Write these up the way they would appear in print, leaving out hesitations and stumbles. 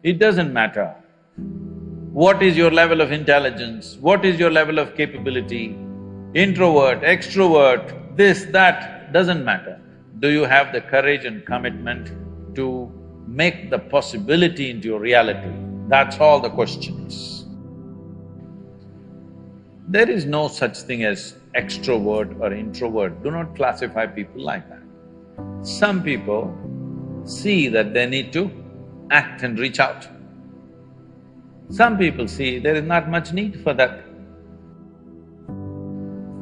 It doesn't matter what is your level of intelligence, what is your level of capability, introvert, extrovert, this, that, doesn't matter. Do you have the courage and commitment to make the possibility into your reality? That's all the question is. There is no such thing as extrovert or introvert. Do not classify people like that. Some people see that they need to act and reach out. Some people see there is not much need for that.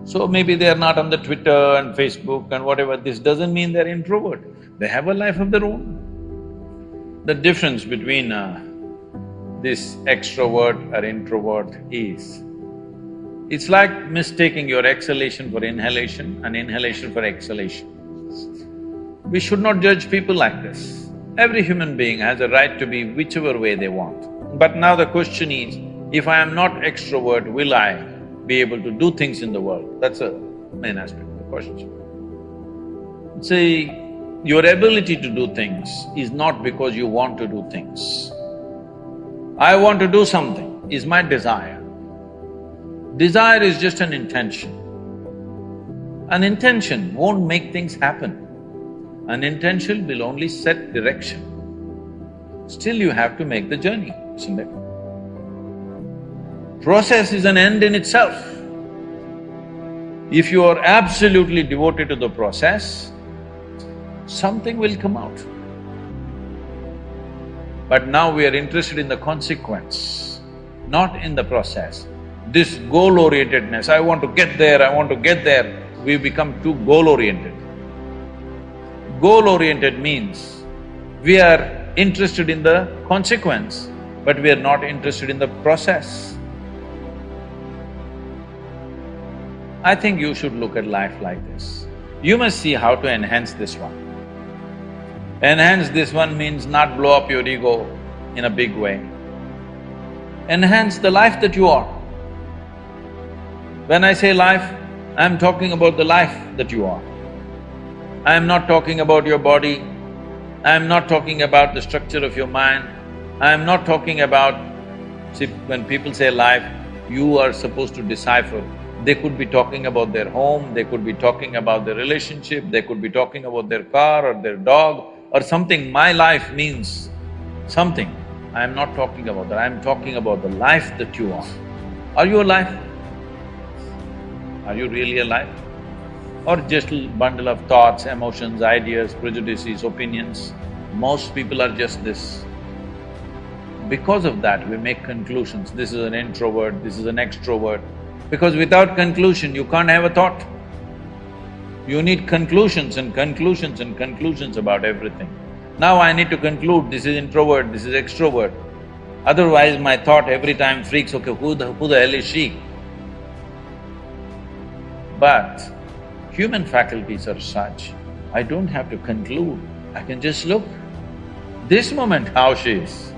So maybe they are not on the Twitter and Facebook and whatever, this doesn't mean they're introvert. They have a life of their own. The difference between this extrovert or introvert is, it's like mistaking your exhalation for inhalation and inhalation for exhalation. We should not judge people like this. Every human being has a right to be whichever way they want. But now the question is, if I am not extrovert, will I be able to do things in the world? That's the main aspect of the question. See, your ability to do things is not because you want to do things. I want to do something is my desire. Desire is just an intention. An intention won't make things happen. An intention will only set direction. Still you have to make the journey, isn't it? Process is an end in itself. If you are absolutely devoted to the process, something will come out. But now we are interested in the consequence, not in the process. This goal-orientedness, I want to get there, I want to get there, we become too goal-oriented. Goal-oriented means we are interested in the consequence, but we are not interested in the process. I think you should look at life like this. You must see how to enhance this one. Enhance this one means not blow up your ego in a big way. Enhance the life that you are. When I say life, I'm talking about the life that you are. I'm not talking about your body, I'm not talking about the structure of your mind, I'm not talking about… See, when people say life, you are supposed to decipher. They could be talking about their home, they could be talking about their relationship, they could be talking about their car or their dog or something. My life means something. I'm not talking about that, I'm talking about the life that you are. Are you alive? Are you really alive? Or just a bundle of thoughts, emotions, ideas, prejudices, opinions? Most people are just this. Because of that, we make conclusions, this is an introvert, this is an extrovert. Because without conclusion, you can't have a thought. You need conclusions and conclusions and conclusions about everything. Now I need to conclude, this is introvert, this is extrovert. Otherwise my thought every time freaks, okay, who the hell is she? But human faculties are such, I don't have to conclude, I can just look. This moment how she is,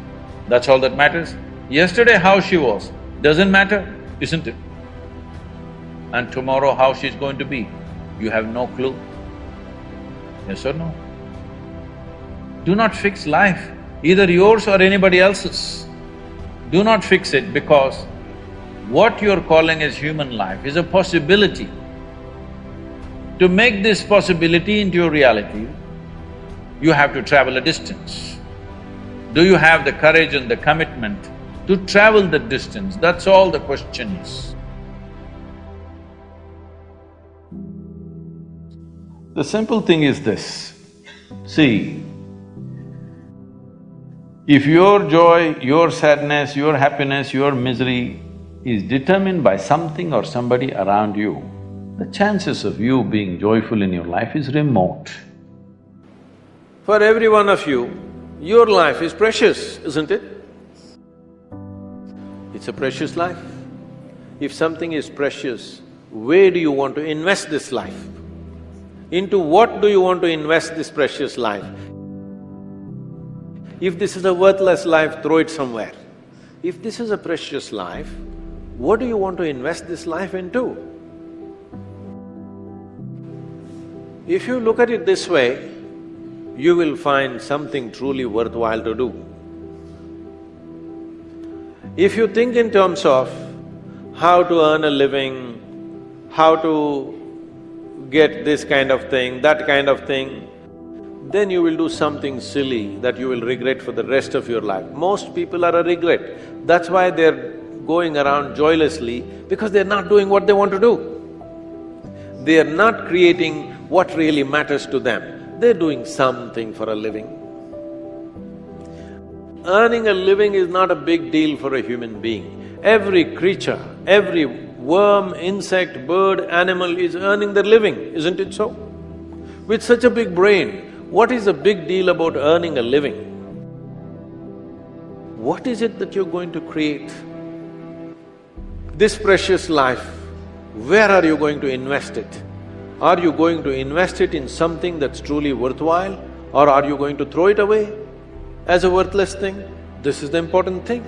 that's all that matters. Yesterday how she was, doesn't matter, isn't it? And tomorrow how she's going to be, you have no clue. Yes or no? Do not fix life, either yours or anybody else's. Do not fix it, because what you're calling as human life is a possibility. To make this possibility into your reality, you have to travel a distance. Do you have the courage and the commitment to travel the distance? That's all the question is. The simple thing is this, see, if your joy, your sadness, your happiness, your misery is determined by something or somebody around you, the chances of you being joyful in your life is remote. For every one of you, your life is precious, isn't it? It's a precious life. If something is precious, where do you want to invest this life? Into what do you want to invest this precious life? If this is a worthless life, throw it somewhere. If this is a precious life, what do you want to invest this life into? If you look at it this way, you will find something truly worthwhile to do. If you think in terms of how to earn a living, how to get this kind of thing, that kind of thing, then you will do something silly that you will regret for the rest of your life. Most people are a regret. That's why they're going around joylessly, because they're not doing what they want to do. They are not creating what really matters to them. They're doing something for a living. Earning a living is not a big deal for a human being. Every creature, every worm, insect, bird, animal is earning their living, isn't it so? With such a big brain, what is a big deal about earning a living? What is it that you're going to create? This precious life, where are you going to invest it? Are you going to invest it in something that's truly worthwhile, or are you going to throw it away as a worthless thing? This is the important thing,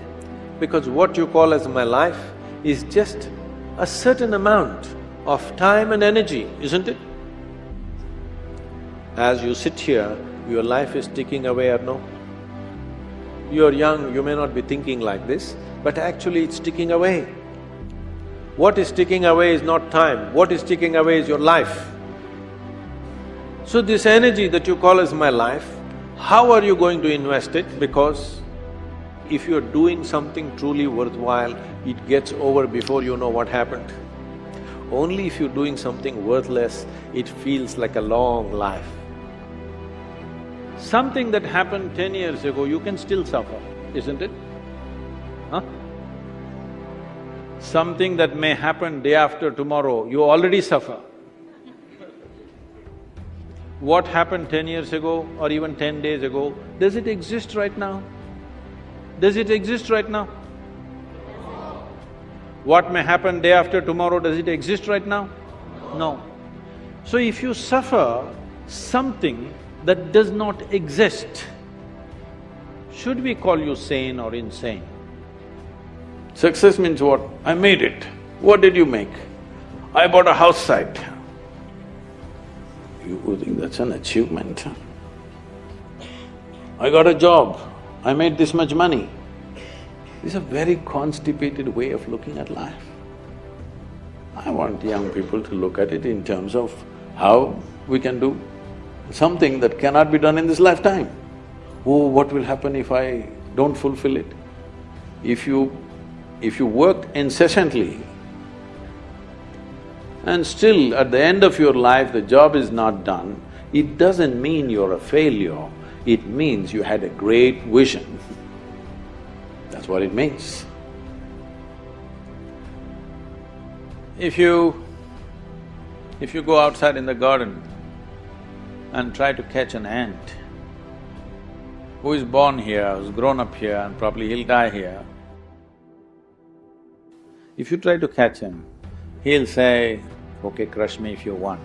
because what you call as my life is just a certain amount of time and energy, isn't it? As you sit here, your life is ticking away or no? You're young, you may not be thinking like this, but actually it's ticking away. What is ticking away is not time, what is ticking away is your life. So this energy that you call as my life, how are you going to invest it? Because if you're doing something truly worthwhile, it gets over before you know what happened. Only if you're doing something worthless, it feels like a long life. Something that happened 10 years ago, you can still suffer, isn't it? Huh? Something that may happen day after tomorrow, you already suffer. What happened 10 years ago or even 10 days ago, does it exist right now? Does it exist right now? What may happen day after tomorrow, does it exist right now? No. So if you suffer something that does not exist, should we call you sane or insane? Success means what? I made it. What did you make? I bought a house site. You think that's an achievement? I got a job, I made this much money. This is a very constipated way of looking at life. I want young people to look at it in terms of how we can do something that cannot be done in this lifetime. Oh, what will happen if I don't fulfill it? If you work incessantly and still at the end of your life the job is not done, it doesn't mean you're a failure, it means you had a great vision. That's what it means. If you go outside in the garden and try to catch an ant who is born here, who's grown up here and probably he'll die here, if you try to catch him, he'll say, okay, crush me if you want.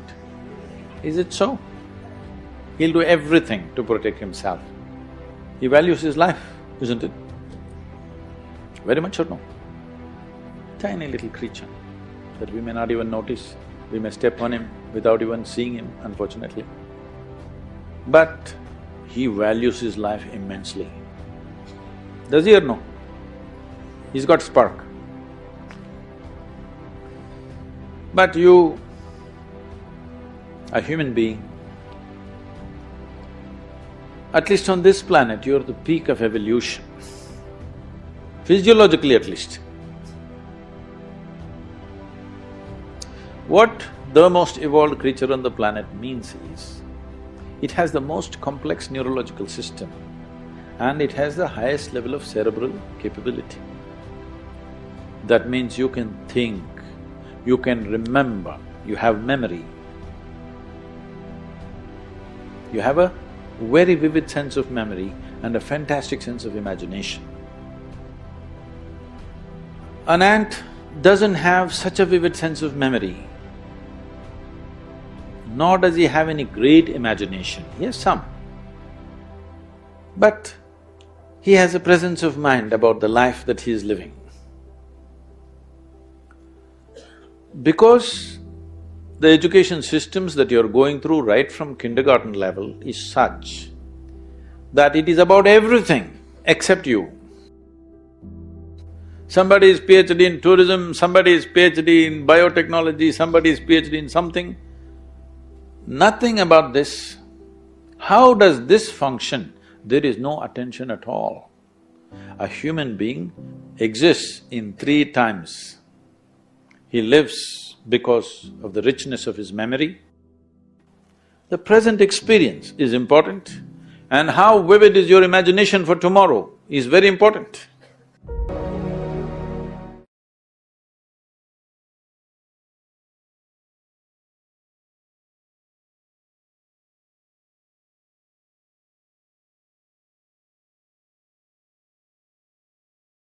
Is it so? He'll do everything to protect himself. He values his life, isn't it? Very much or no? Tiny little creature that we may not even notice, we may step on him without even seeing him, unfortunately. But he values his life immensely. Does he or no? He's got spark. But you, a human being, at least on this planet, you're the peak of evolution, physiologically at least. What the most evolved creature on the planet means is, it has the most complex neurological system and it has the highest level of cerebral capability. That means you can think, you can remember, you have memory. You have a very vivid sense of memory and a fantastic sense of imagination. An ant doesn't have such a vivid sense of memory, nor does he have any great imagination. He has some. But he has a presence of mind about the life that he is living. Because the education systems that you're going through right from kindergarten level is such that it is about everything except you. Somebody is PhD in tourism, somebody is PhD in biotechnology, somebody is PhD in something. Nothing about this. How does this function? There is no attention at all. A human being exists in 3 times. He lives because of the richness of his memory. The present experience is important, and how vivid is your imagination for tomorrow is very important.